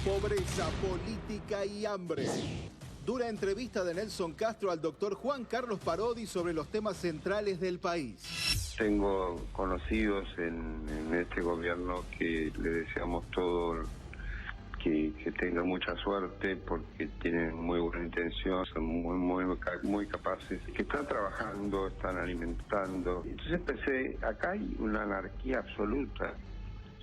Pobreza, política y hambre. Dura entrevista de Nelson Castro al doctor Juan Carlos Parodi sobre los temas centrales del país. Tengo conocidos en este gobierno que le deseamos todo que tenga mucha suerte porque tienen muy buena intención, son muy capaces, que están trabajando, están alimentando. Entonces pensé, acá hay una anarquía absoluta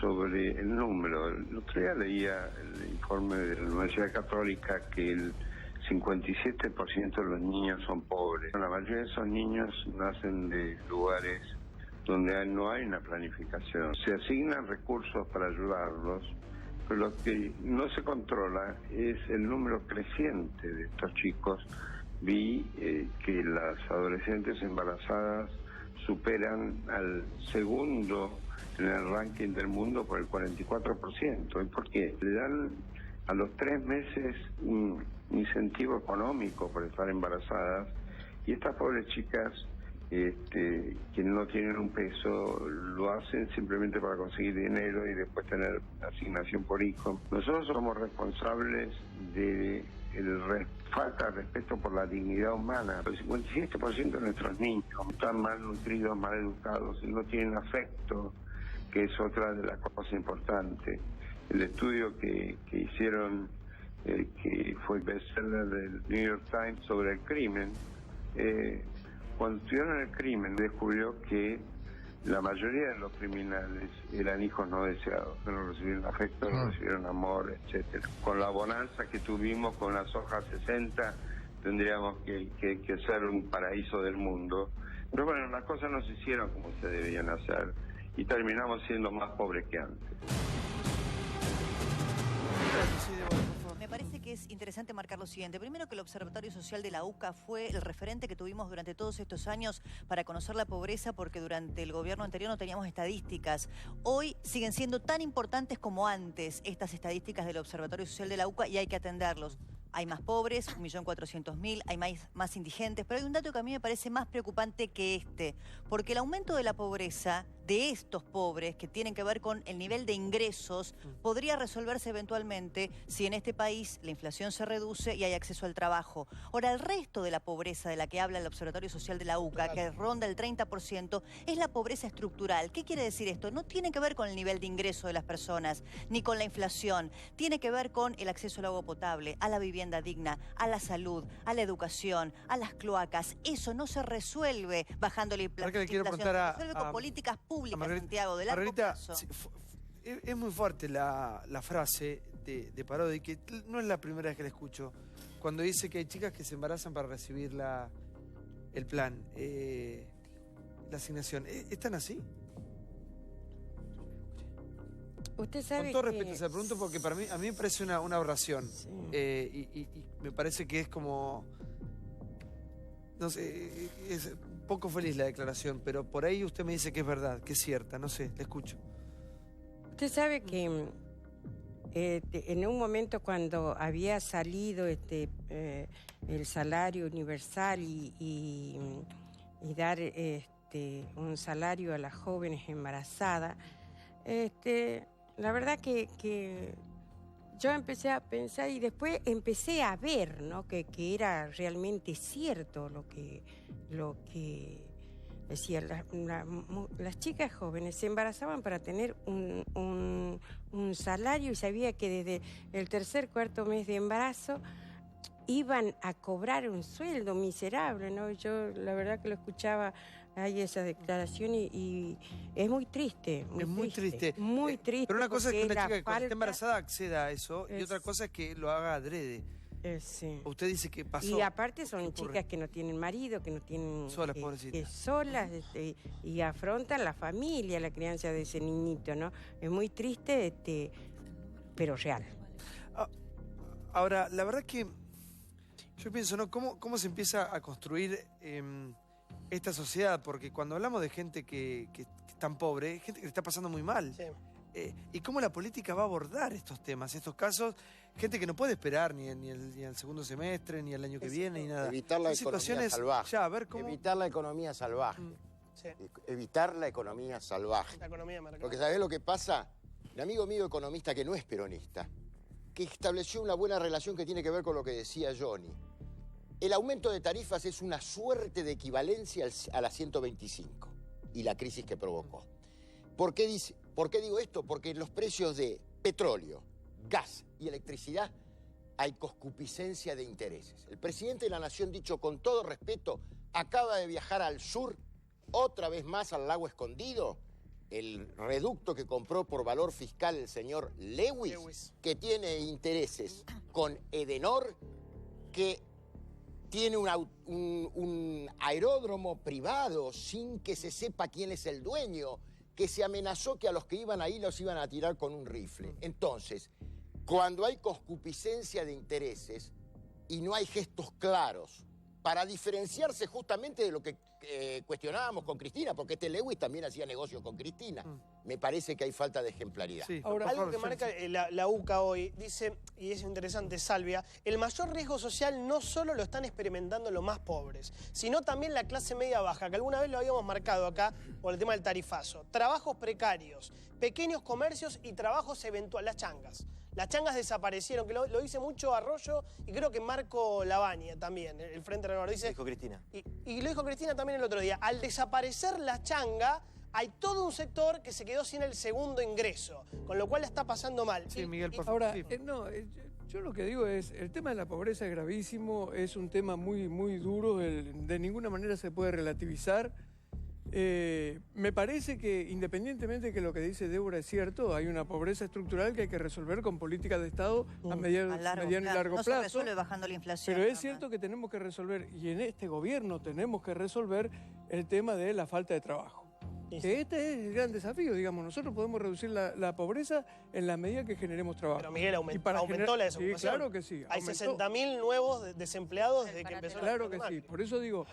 sobre el número. El otro día leía el informe de la Universidad Católica que el 57% de los niños son pobres. La mayoría de esos niños nacen de lugares donde no hay una planificación. Se asignan recursos para ayudarlos, pero lo que no se controla es el número creciente de estos chicos. Vi que las adolescentes embarazadas superan al segundo en el ranking del mundo por el 44%. ¿Y por qué? Le dan a los 3 meses un incentivo económico por estar embarazadas, y estas pobres chicas que no tienen un peso lo hacen simplemente para conseguir dinero y después tener asignación por hijo. Nosotros somos responsables de falta de respeto por la dignidad humana. El 57% de nuestros niños están mal nutridos, mal educados y no tienen afecto, que es otra de las cosas importantes. El estudio que hicieron, que fue el bestseller del New York Times sobre el crimen, cuando estudiaron el crimen descubrió que la mayoría de los criminales eran hijos no deseados, que no recibieron afecto, no recibieron amor, etcétera. Con la bonanza que tuvimos con las hojas 60, tendríamos que ser un paraíso del mundo. Pero bueno, las cosas no se hicieron como se debían hacer y terminamos siendo más pobres que antes. Me parece que es interesante marcar lo siguiente. Primero, que el Observatorio Social de la UCA fue el referente que tuvimos durante todos estos años para conocer la pobreza, porque durante el gobierno anterior no teníamos estadísticas. Hoy siguen siendo tan importantes como antes estas estadísticas del Observatorio Social de la UCA y hay que atenderlos. Hay más pobres, 1.400.000, hay más indigentes, pero hay un dato que a mí me parece más preocupante que porque el aumento de la pobreza de estos pobres, que tienen que ver con el nivel de ingresos, podría resolverse eventualmente si en este país la inflación se reduce y hay acceso al trabajo. Ahora, el resto de la pobreza de la que habla el Observatorio Social de la UCA, que ronda el 30%, es la pobreza estructural. ¿Qué quiere decir esto? No tiene que ver con el nivel de ingreso de las personas, ni con la inflación. Tiene que ver con el acceso al agua potable, a la vivienda digna, a la salud, a la educación, a las cloacas. Eso no se resuelve bajando la inflación. Se resuelve con políticas públicas, Santiago, de largo plazo. Sí, es muy fuerte la frase de Parodi, que no es la primera vez que la escucho, cuando dice que hay chicas que se embarazan para recibir el plan, la asignación. ¿Están así? Usted sabe con todo respeto, se lo pregunto porque a mí me parece una aberración. Sí. Y me parece que es como... No sé, es poco feliz la declaración, pero por ahí usted me dice que es verdad, que es cierta, no sé, le escucho. Usted sabe que en un momento cuando había salido el salario universal y dar un salario a las jóvenes embarazadas, la verdad que yo empecé a pensar y después empecé a ver, ¿no?, que era realmente cierto lo que decían las chicas jóvenes. Se embarazaban para tener un salario y sabía que desde el tercer, cuarto mes de embarazo iban a cobrar un sueldo miserable, ¿no? Yo la verdad que lo escuchaba ahí esa declaración y es muy triste. Muy triste. Pero una cosa es que una chica que cuando está embarazada acceda a eso y otra cosa es que lo haga adrede. Sí. Usted dice que pasó. Y aparte son chicas que no tienen marido, que no tienen... Solas, pobrecitas. Solas, y afrontan la familia, la crianza de ese niñito, ¿no? Es muy triste, pero real. Ahora, la verdad que yo pienso, ¿no? ¿Cómo se empieza a construir esta sociedad? Porque cuando hablamos de gente que es tan pobre, gente que le está pasando muy mal. Sí. ¿Y cómo la política va a abordar estos temas, estos casos? Gente que no puede esperar ni el segundo semestre, ni el año que viene, ni nada. Evitar la economía salvaje. Ya, a ver cómo... Evitar la economía salvaje. Sí. Evitar la economía salvaje. Porque ¿sabés lo que pasa? Un amigo mío economista que no es peronista que estableció una buena relación que tiene que ver con lo que decía Johnny. El aumento de tarifas es una suerte de equivalencia a la 125 y la crisis que provocó. ¿Por qué digo esto? Porque en los precios de petróleo, gas y electricidad hay concupiscencia de intereses. El presidente de la Nación, dicho con todo respeto, acaba de viajar al sur, otra vez más al Lago Escondido, el reducto que compró por valor fiscal el señor Lewis, que tiene intereses con Edenor, que tiene un aeródromo privado sin que se sepa quién es el dueño, que se amenazó que a los que iban ahí los iban a tirar con un rifle. Entonces, cuando hay concupiscencia de intereses y no hay gestos claros para diferenciarse justamente de lo que cuestionábamos con Cristina, porque este Lewis también hacía negocios con Cristina. Me parece que hay falta de ejemplaridad. Sí. Ahora, algo que marca la UCA hoy, dice, y es interesante, Salvia, el mayor riesgo social no solo lo están experimentando los más pobres, sino también la clase media baja, que alguna vez lo habíamos marcado acá por el tema del tarifazo. Trabajos precarios, pequeños comercios y trabajos eventuales, las changas. Las changas desaparecieron, que lo dice mucho Arroyo y creo que Marco Lavagna también, el Frente Renovador. Dice, lo dijo Cristina. Y lo dijo Cristina también el otro día. Al desaparecer la changa, hay todo un sector que se quedó sin el segundo ingreso, con lo cual la está pasando mal. Sí, Miguel, por favor. Ahora, yo lo que digo es, el tema de la pobreza es gravísimo, es un tema muy, muy duro, de ninguna manera se puede relativizar. Me parece que independientemente de que lo que dice Débora es cierto, hay una pobreza estructural que hay que resolver con políticas de Estado a mediano y largo plazo. No se resuelve bajando la inflación. Pero es cierto que tenemos que resolver, y en este gobierno tenemos que resolver el tema de la falta de trabajo. Que este es el gran desafío, digamos. Nosotros podemos reducir la pobreza en la medida que generemos trabajo. Pero Miguel, aumentó la desocupación. Sí, claro que sí. Hay 60.000 nuevos desempleados desde que empezó la Claro que sí. Por eso digo,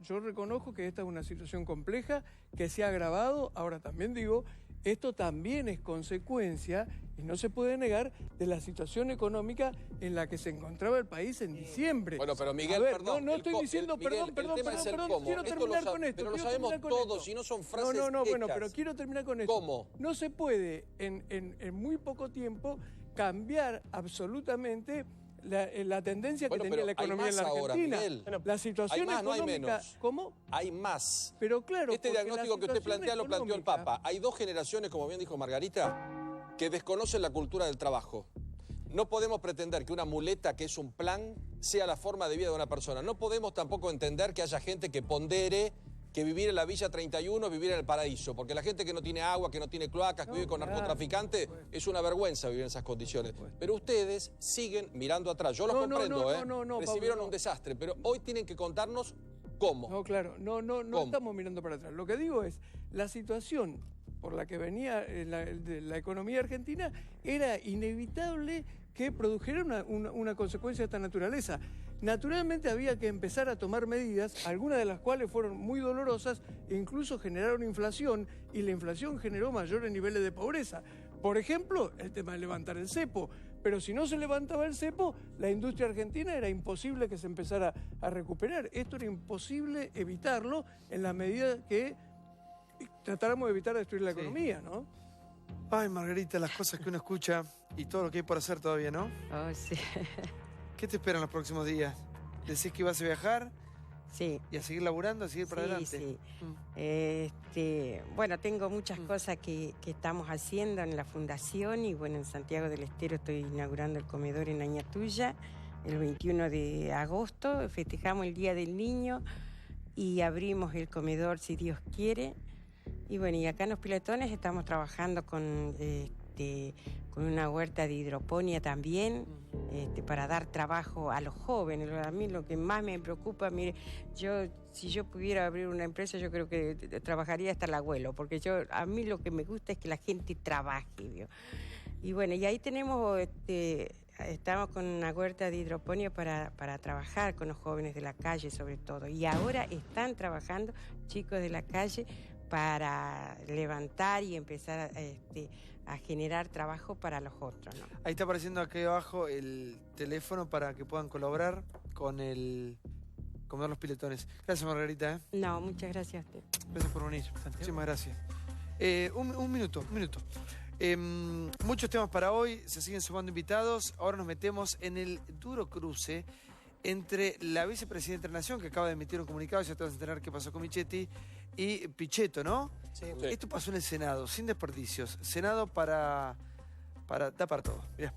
yo reconozco que esta es una situación compleja, que se ha agravado. Ahora también digo, esto también es consecuencia, y no se puede negar, de la situación económica en la que se encontraba el país en diciembre. Bueno, pero Miguel, a ver, perdón. No estoy diciendo, Miguel, perdón, quiero Esto terminar con esto. Pero lo sabemos todos, y no son frases Bueno, pero quiero terminar con esto. ¿Cómo? No se puede en muy poco tiempo cambiar absolutamente la tendencia que tenía la economía en la Argentina. Ahora, la situación hay más, económica, no hay menos. ¿Cómo? Hay más. Pero claro, este diagnóstico que usted plantea lo planteó el Papa. Hay dos generaciones, como bien dijo Margarita, que desconocen la cultura del trabajo. No podemos pretender que una muleta, que es un plan, sea la forma de vida de una persona. No podemos tampoco entender que haya gente que pondere que vivir en la Villa 31 es vivir en el paraíso, porque la gente que no tiene agua, que no tiene cloacas, que vive con narcotraficantes, es una vergüenza vivir en esas condiciones. Pero ustedes siguen mirando atrás. Yo los comprendo, recibieron un desastre, pero hoy tienen que contarnos cómo. No, claro, no estamos mirando para atrás. Lo que digo es, la situación por la que venía la economía argentina era inevitable que produjera una consecuencia de esta naturaleza. Naturalmente había que empezar a tomar medidas, algunas de las cuales fueron muy dolorosas e incluso generaron inflación, y la inflación generó mayores niveles de pobreza. Por ejemplo, el tema de levantar el cepo. Pero si no se levantaba el cepo, la industria argentina era imposible que se empezara a recuperar. Esto era imposible evitarlo en la medida que tratáramos de evitar destruir la economía, ¿no? Ay, Margarita, las cosas que uno escucha y todo lo que hay por hacer todavía, ¿no? Oh, sí. ¿Qué te esperan los próximos días? ¿Decís que vas a viajar? Sí. ¿Y a seguir laburando, a seguir para adelante? Sí. Bueno, tengo muchas cosas que estamos haciendo en la fundación, y bueno, en Santiago del Estero estoy inaugurando el comedor en Añatuya el 21 de agosto. Festejamos el Día del Niño y abrimos el comedor, si Dios quiere. Y bueno, y acá en Los Piletones estamos trabajando con una huerta de hidroponía también, para dar trabajo a los jóvenes. A mí lo que más me preocupa, mire, si yo pudiera abrir una empresa, yo creo que trabajaría hasta el abuelo, porque a mí lo que me gusta es que la gente trabaje, ¿vio? Y bueno, y ahí tenemos, estamos con una huerta de hidroponía para trabajar con los jóvenes de la calle sobre todo. Y ahora están trabajando chicos de la calle para levantar y empezar a generar trabajo para los otros, ¿no? Ahí está apareciendo aquí abajo el teléfono para que puedan colaborar con el Comedor Los Piletones. Gracias, Margarita. No, muchas gracias a usted. Gracias por venir. Muchísimas gracias. Un minuto. Muchos temas para hoy, se siguen sumando invitados. Ahora nos metemos en el duro cruce entre la vicepresidenta de la Nación, que acaba de emitir un comunicado, ya te vas a enterar qué pasó con Michetti, y Pichetto, ¿no? Sí. Esto pasó en el Senado, sin desperdicios. Senado da para todo. Mirá.